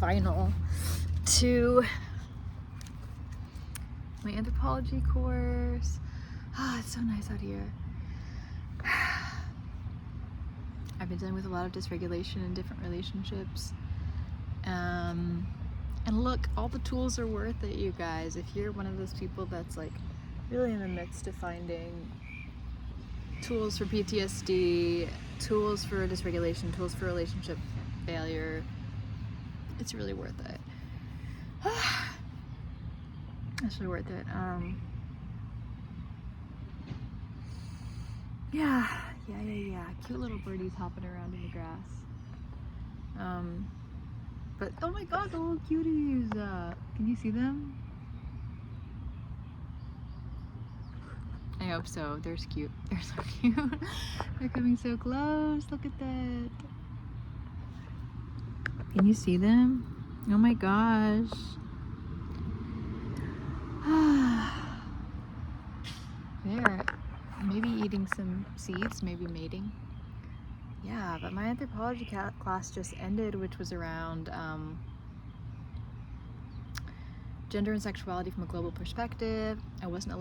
final to my anthropology course. It's so nice out here. I've been dealing with a lot of dysregulation in different relationships. And look, all the tools are worth it, you guys. If you're one of those people that's like really in the midst of finding tools for PTSD, tools for dysregulation, tools for relationship failure, it's really worth it. It's really worth it. Yeah. Cute little birdies hopping around in the grass. But oh my god, the little cuties! Can you see them? I hope so. They're cute. They're so cute. They're coming so close. Look at that. Can you see them? Oh my gosh. They're maybe eating some seeds, maybe mating. Yeah, but my anthropology class just ended, which was around gender and sexuality from a global perspective. I wasn't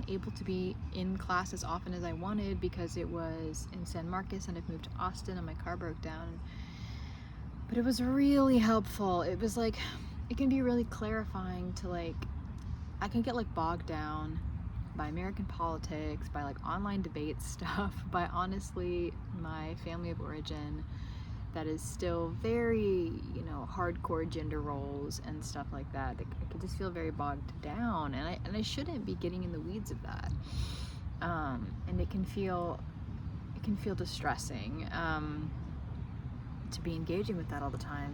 able to be in class as often as I wanted because it was in San Marcos and I've moved to Austin and my car broke down. But it was really helpful. It was like, it can be really clarifying to like, I can get like bogged down by American politics, by like online debate stuff, by honestly my family of origin that is still very, you know, hardcore gender roles and stuff like that. I can just feel very bogged down, and I shouldn't be getting in the weeds of that. And it can feel distressing to be engaging with that all the time,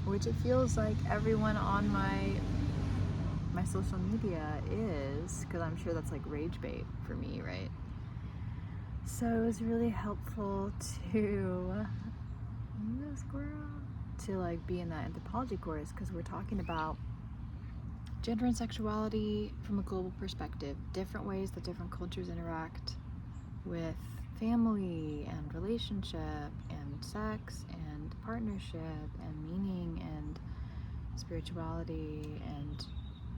which it feels like everyone on my social media is, because I'm sure that's like rage bait for me, right? So it was really helpful to like be in that anthropology course, because we're talking about gender and sexuality from a global perspective, different ways that different cultures interact with family and relationship and sex and partnership and meaning and spirituality, and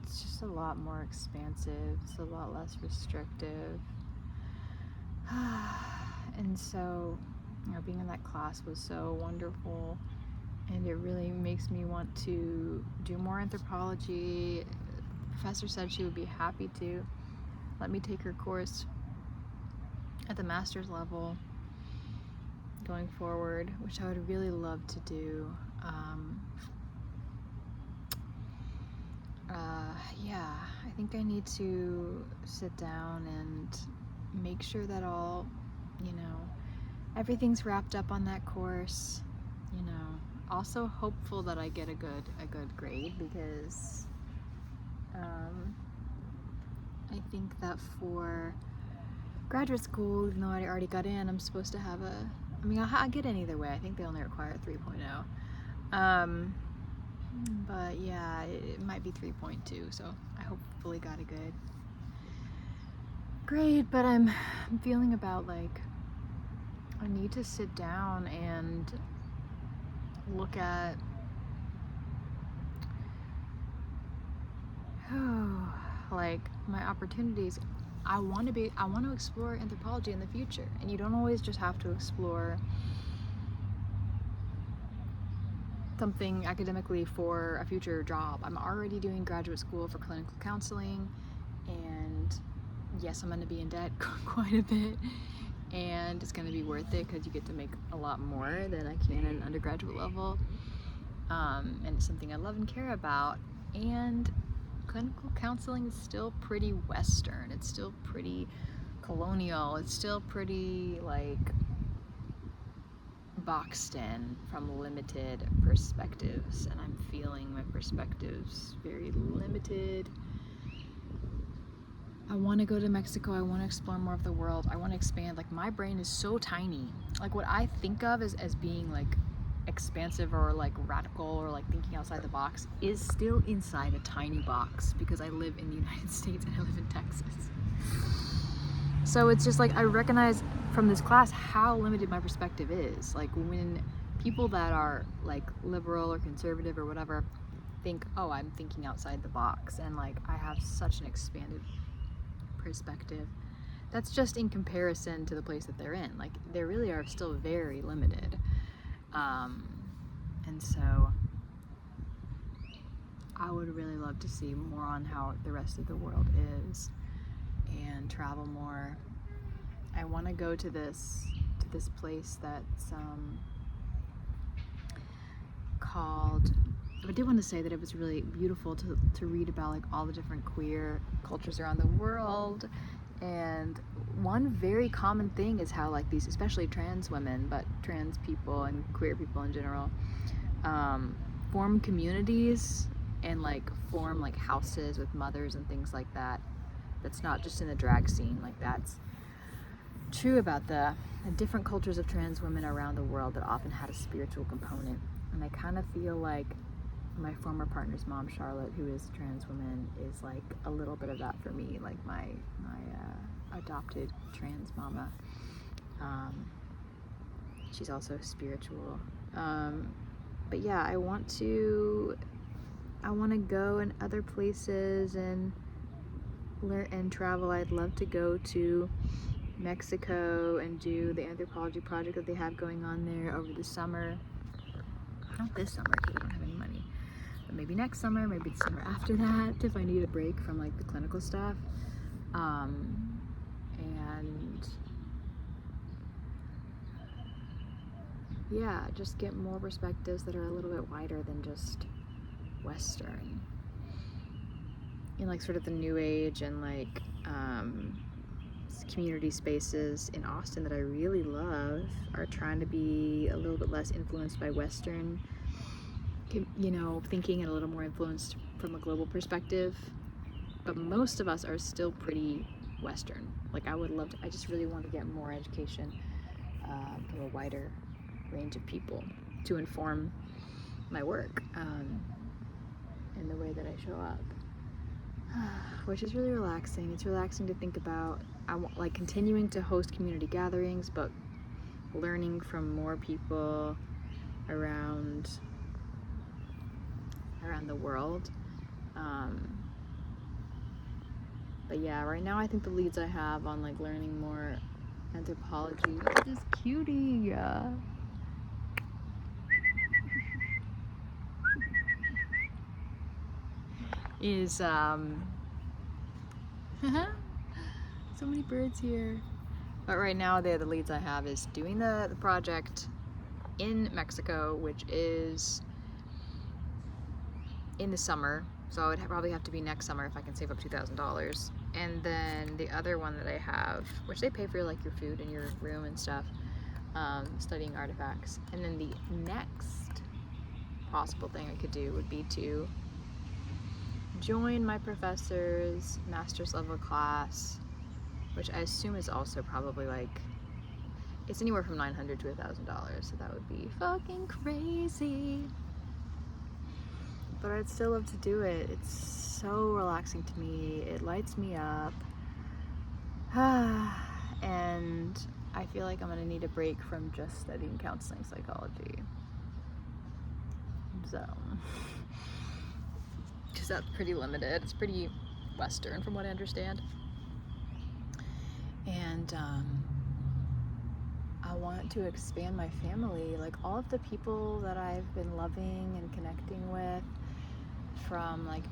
it's just a lot more expansive. It's a lot less restrictive. And so, you know, being in that class was so wonderful, and it really makes me want to do more anthropology. The professor said she would be happy to let me take her course at the master's level going forward, which I would really love to do. Yeah, I think I need to sit down and make sure that all, you know, everything's wrapped up on that course, you know. Also hopeful that I get a good grade, because I think that for graduate school, even though I already got in, I'm supposed to have I get in either way. I think they only require a 3.0. But yeah, it might be 3.2, so I hopefully got a good grade. But I'm feeling about like, I need to sit down and look at like my opportunities. I want to explore anthropology in the future, and you don't always just have to explore something academically for a future job. I'm already doing graduate school for clinical counseling, and yes, I'm going to be in debt quite a bit, and it's going to be worth it because you get to make a lot more than I can at an undergraduate level, and it's something I love and care about. And clinical counseling is still pretty Western, it's still pretty colonial, it's still pretty like boxed in from limited perspectives, and I'm feeling my perspectives very limited. I want to go to Mexico, I want to explore more of the world, I want to expand. Like, my brain is so tiny. Like, what I think of as being like expansive or like radical or like thinking outside the box is still inside a tiny box, because I live in the United States and I live in Texas. So it's just like, I recognize from this class how limited my perspective is. Like, when people that are like liberal or conservative or whatever think, oh, I'm thinking outside the box, and like I have such an expanded perspective. That's just in comparison to the place that they're in. Like they really are still very limited. And so I would really love to see more on how the rest of the world is and travel more. I want to go to this place that's called, I did want to say that it was really beautiful to read about like all the different queer cultures around the world. And one very common thing is how like these, especially trans women, but trans people and queer people in general, form communities and like form like houses with mothers and things like that. That's not just in the drag scene. Like that's true about the different cultures of trans women around the world that often had a spiritual component. And I kind of feel like my former partner's mom, Charlotte, who is a trans woman, is like a little bit of that for me, like my adopted trans mama. She's also spiritual. But yeah, I want to go in other places and learn and travel. I'd love to go to Mexico and do the anthropology project that they have going on there over the summer. Not this summer because I don't have any money, but maybe next summer, maybe the summer after that if I need a break from like the clinical stuff. And yeah, just get more perspectives that are a little bit wider than just Western. In like sort of the new age and like community spaces in Austin that I really love are trying to be a little bit less influenced by Western, you know, thinking and a little more influenced from a global perspective. But most of us are still pretty Western. Like I just really want to get more education from a wider range of people to inform my work and the way that I show up. Which is really relaxing. It's relaxing to think about. I want like continuing to host community gatherings, but learning from more people around the world. But yeah, right now I think the leads I have on like learning more anthropology. Look at this cutie. Is so many birds here. But right now the leads I have is doing the project in Mexico, which is in the summer, so I would probably have to be next summer if I can save up $2,000. And then the other one that I have, which they pay for like your food and your room and stuff, studying artifacts. And then the next possible thing I could do would be to join my professor's master's level class, which I assume is also probably like, it's anywhere from $900 to $1,000, so that would be fucking crazy. But I'd still love to do it. It's so relaxing to me. It lights me up. And I feel like I'm gonna need a break from just studying counseling psychology. So, because that's pretty limited. It's pretty Western from what I understand. And I want to expand my family, like all of the people that I've been loving and connecting with from like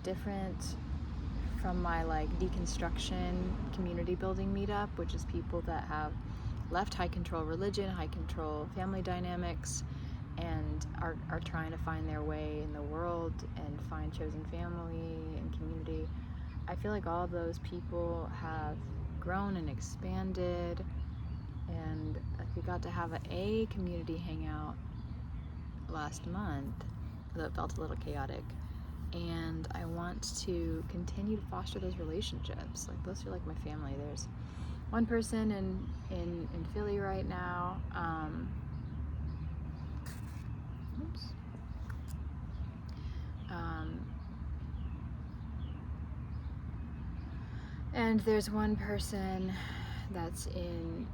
from my like deconstruction community building meetup, which is people that have left high control religion, high control family dynamics, and are trying to find their way in the world and find chosen family and community. I feel like all of those people have grown and expanded, and like we got to have a community hangout last month, although it felt a little chaotic. And I want to continue to foster those relationships. Like those are like my family. There's one person in Philly right now. And there's one person that's in,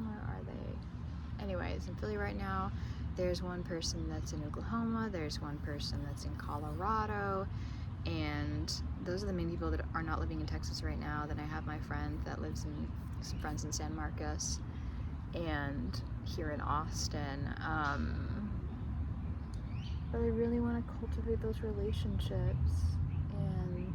where are they? Anyway, guys in Philly right now. There's one person that's in Oklahoma. There's one person that's in Colorado. And those are the main people that are not living in Texas right now. Then I have my friend that lives in, some friends in San Marcos and here in Austin. But I really want to cultivate those relationships, and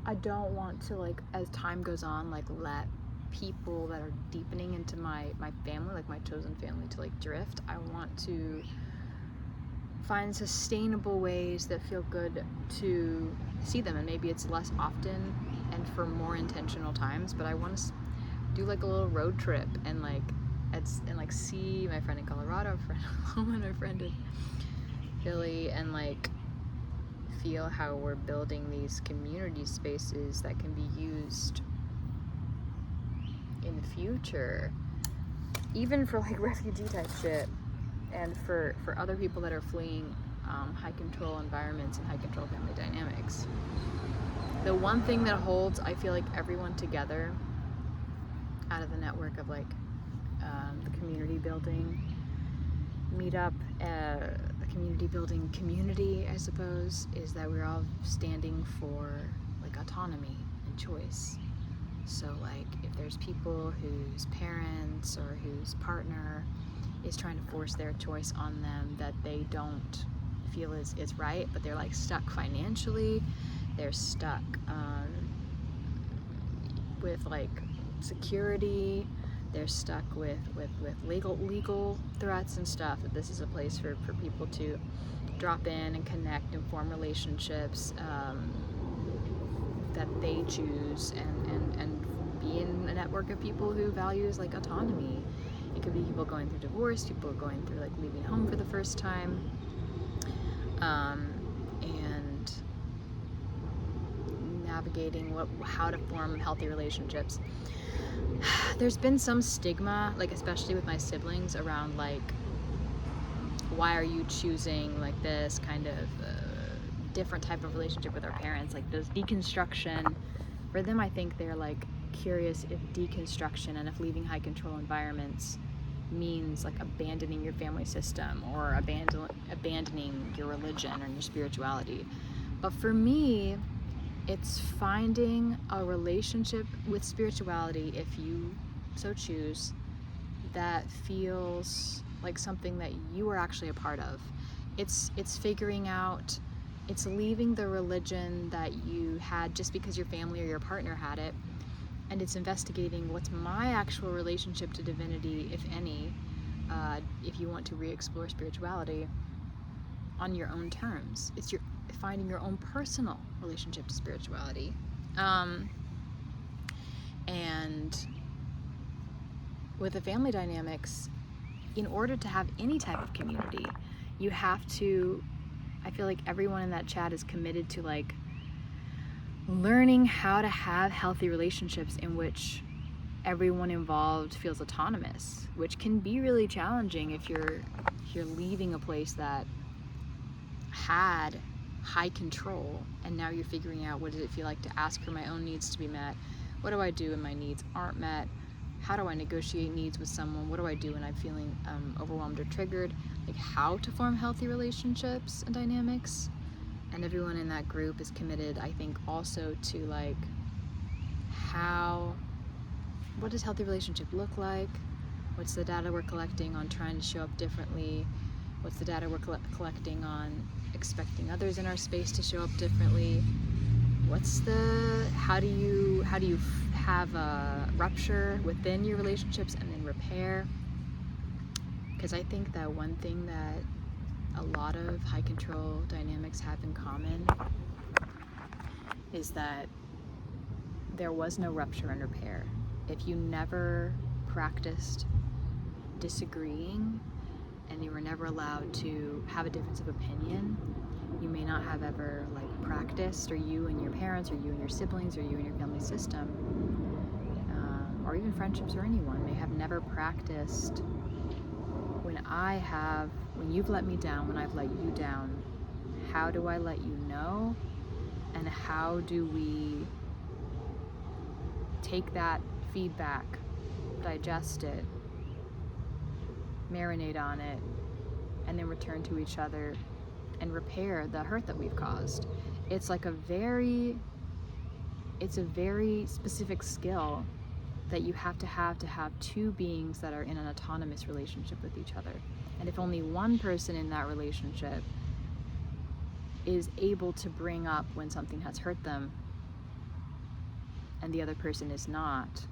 I don't want to, like, as time goes on, like, let people that are deepening into my family, like my chosen family, to like drift. I want to find sustainable ways that feel good to see them, and maybe it's less often and for more intentional times, but I want to do like a little road trip and like see my friend in Colorado, a friend in Oklahoma, and a friend in Philly, and like feel how we're building these community spaces that can be used in the future, even for like refugee type shit, and for other people that are fleeing high control environments and high control family dynamics. The one thing that holds, I feel like, everyone together out of the network of like the community building meetup, the community building community, I suppose, is that we're all standing for like autonomy and choice. So like if there's people whose parents or whose partner is trying to force their choice on them that they don't feel is right, but they're like stuck financially, they're stuck with like security, they're stuck with legal threats and stuff, that this is a place for people to drop in and connect and form relationships that they choose, and be in a network of people who values like autonomy. It could be people going through divorce, people going through like leaving home for the first time, and navigating how to form healthy relationships. There's been some stigma, like especially with my siblings, around like, why are you choosing like this kind of different type of relationship with our parents? Like, does deconstruction, for them, I think they're like curious if deconstruction and if leaving high control environments means like abandoning your family system or abandoning your religion or your spirituality. But for me, it's finding a relationship with spirituality, if you so choose, that feels like something that you are actually a part of. It's figuring out, it's leaving the religion that you had just because your family or your partner had it, and it's investigating what's my actual relationship to divinity, if any, if you want to re-explore spirituality on your own terms. It's finding your own personal relationship to spirituality. And with the family dynamics, in order to have any type of community, you have to, I feel like everyone in that chat is committed to like learning how to have healthy relationships in which everyone involved feels autonomous, which can be really challenging if you're leaving a place that had high control, and now you're figuring out, what does it feel like to ask for my own needs to be met? What do I do when my needs aren't met? How do I negotiate needs with someone? What do I do when I'm feeling overwhelmed or triggered? Like, how to form healthy relationships and dynamics. And everyone in that group is committed, I think, also to like, what does healthy relationship look like? What's the data we're collecting on trying to show up differently? What's the data we're collecting on expecting others in our space to show up differently? How do you have a rupture within your relationships and then repair? Because I think that one thing that a lot of high control dynamics have in common is that there was no rupture and repair. If you never practiced disagreeing and you were never allowed to have a difference of opinion, you may not have ever like practiced, or you and your parents, or you and your siblings, or you and your family system, or even friendships, or anyone may have never practiced, when you've let me down, when I've let you down, how do I let you know, and how do we take that feedback, digest it, marinate on it, and then return to each other and repair the hurt that we've caused. It's like a very specific skill that you have to have two beings that are in an autonomous relationship with each other. And if only one person in that relationship is able to bring up when something has hurt them and the other person is not,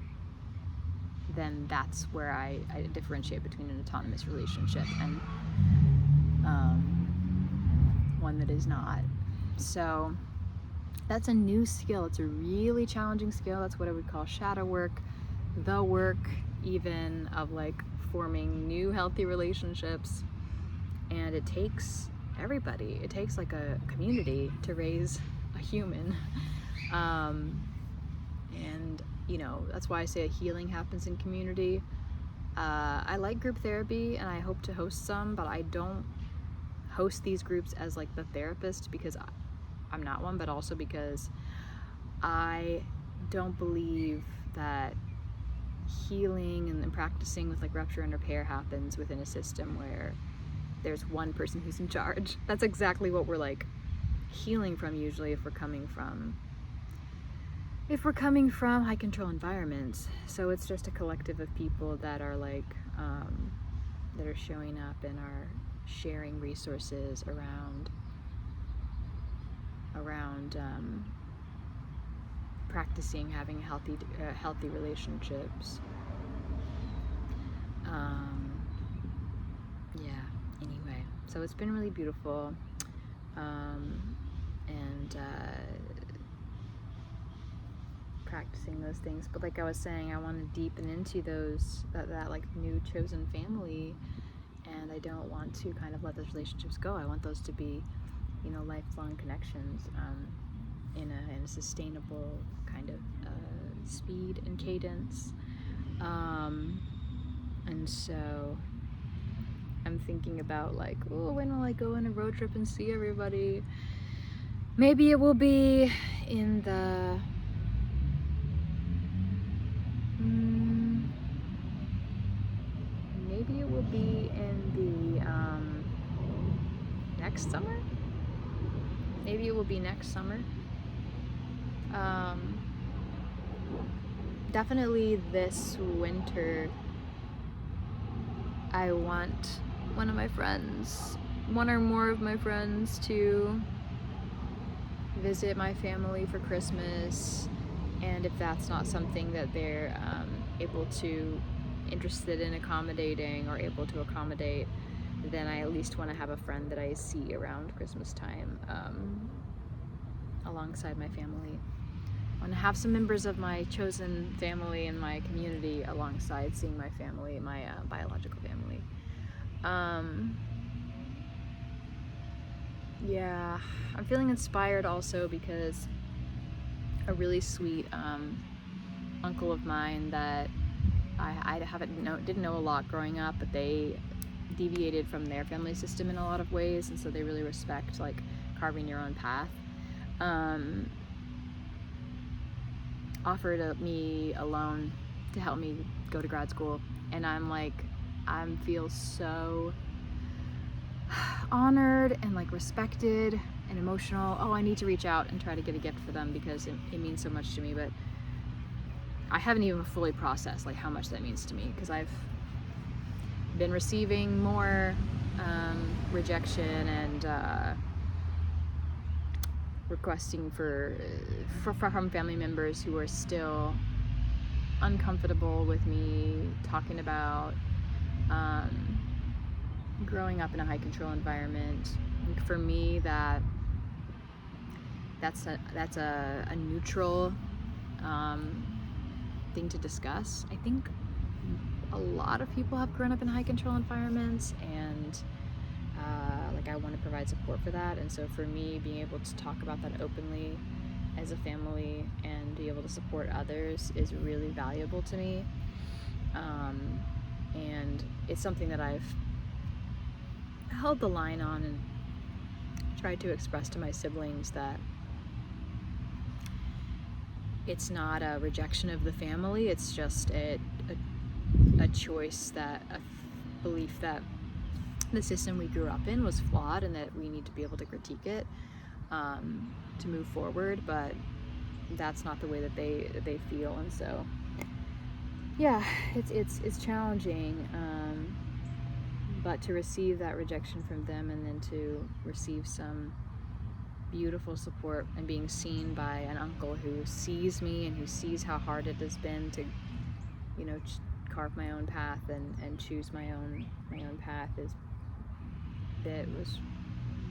then that's where I differentiate between an autonomous relationship and one that is not. So that's a new skill. It's a really challenging skill. That's what I would call shadow work, the work even of like forming new healthy relationships. And it takes everybody. It takes like a community to raise a human. And you know, that's why I say a healing happens in community. I like group therapy and I hope to host some, but I don't host these groups as like the therapist because I'm not one, but also because I don't believe that healing and practicing with like rupture and repair happens within a system where there's one person who's in charge. That's exactly what we're like healing from usually if we're coming from high control environments. So it's just a collective of people that are like that are showing up and are sharing resources around practicing having healthy relationships. Anyway, so it's been really beautiful, and practicing those things. But like I was saying, I want to deepen into that like new chosen family, and I don't want to kind of let those relationships go. I want those to be, you know, lifelong connections, in a sustainable kind of speed and cadence. And so I'm thinking about like, oh, when will I go on a road trip and see everybody? Maybe it will be in the next summer. Maybe it will be next summer. Definitely this winter, I want one or more of my friends to visit my family for Christmas, and if that's not something that they're interested in accommodating or able to accommodate, then I at least want to have a friend that I see around Christmas time, alongside my family. I want to have some members of my chosen family in my community alongside seeing my family, my biological family. Yeah, I'm feeling inspired also because a really sweet uncle of mine that I didn't know a lot growing up, but they deviated from their family system in a lot of ways, and so they really respect like carving your own path. Offered me a loan to help me go to grad school, and I feel so honored and like respected and emotional. I need to reach out and try to get a gift for them because it means so much to me, but I haven't even fully processed like how much that means to me, because I've been receiving more rejection and requesting from family members who are still uncomfortable with me talking about growing up in a high control environment. And for me, that's a neutral thing to discuss. I think a lot of people have grown up in high control environments, and I want to provide support for that. And so for me, being able to talk about that openly as a family and be able to support others is really valuable to me. And it's something that I've held the line on and tried to express to my siblings that it's not a rejection of the family, it's just a choice, that a belief that the system we grew up in was flawed and that we need to be able to critique it to move forward, but that's not the way that they feel. And so yeah, it's challenging, but to receive that rejection from them and then to receive some beautiful support and being seen by an uncle who sees me and who sees how hard it has been to, you know, carve my own path and choose my own path, it was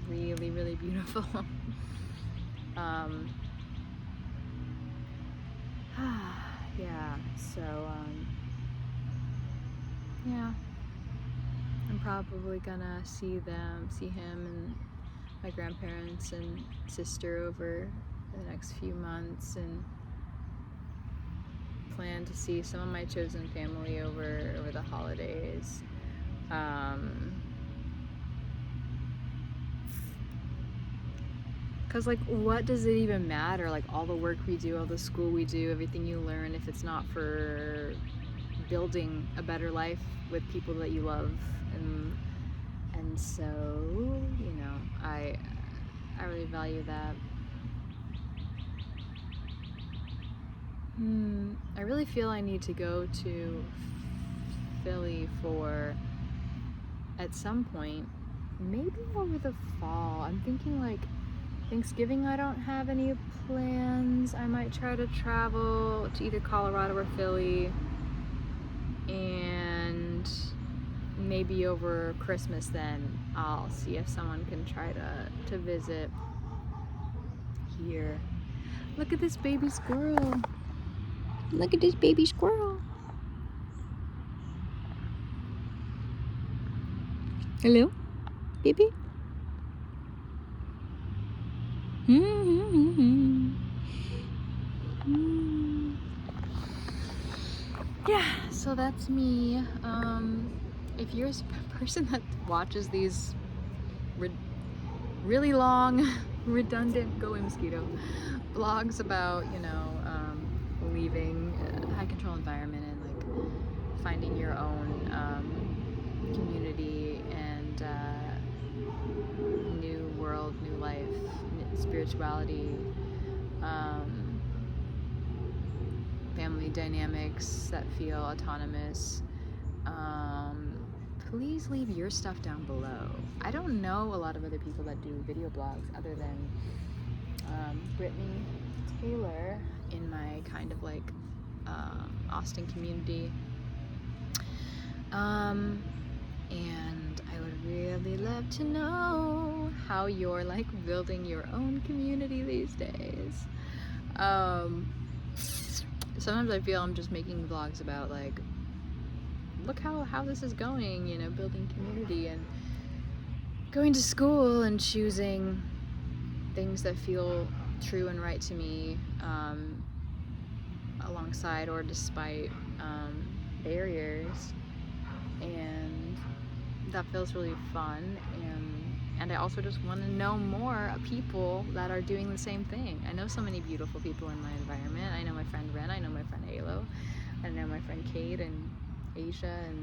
really, really beautiful. Yeah, so yeah, I'm probably gonna see him and my grandparents and sister over the next few months, and plan to see some of my chosen family over the holidays. Because, like, what does it even matter? Like, all the work we do, all the school we do, everything you learn, if it's not for building a better life with people that you love. And so, you know, I really value that. I really feel I need to go to Philly for, at some point, maybe over the fall. I'm thinking, like, Thanksgiving I don't have any plans. I might try to travel to either Colorado or Philly, and maybe over Christmas then I'll see if someone can try to visit here. Look at this baby squirrel. Look at this baby squirrel. Hello, baby? Yeah, so that's me. If you're a person that watches these really long, redundant, go away mosquito, vlogs about, you know, leaving a high control environment and like finding your own community and new world, new life, spirituality, family dynamics that feel autonomous, please leave your stuff down below. I don't know a lot of other people that do video blogs other than Brittany Taylor in my kind of like Austin community, and I would really love to know how you're like building your own community these days. Sometimes I feel I'm just making vlogs about like, look how this is going, you know, building community and going to school and choosing things that feel true and right to me, alongside or despite barriers, and that feels really fun. And I also just want to know more people that are doing the same thing. I know so many beautiful people in my environment. I know my friend Ren, I know my friend Alo, I know my friend Kate and Asia, and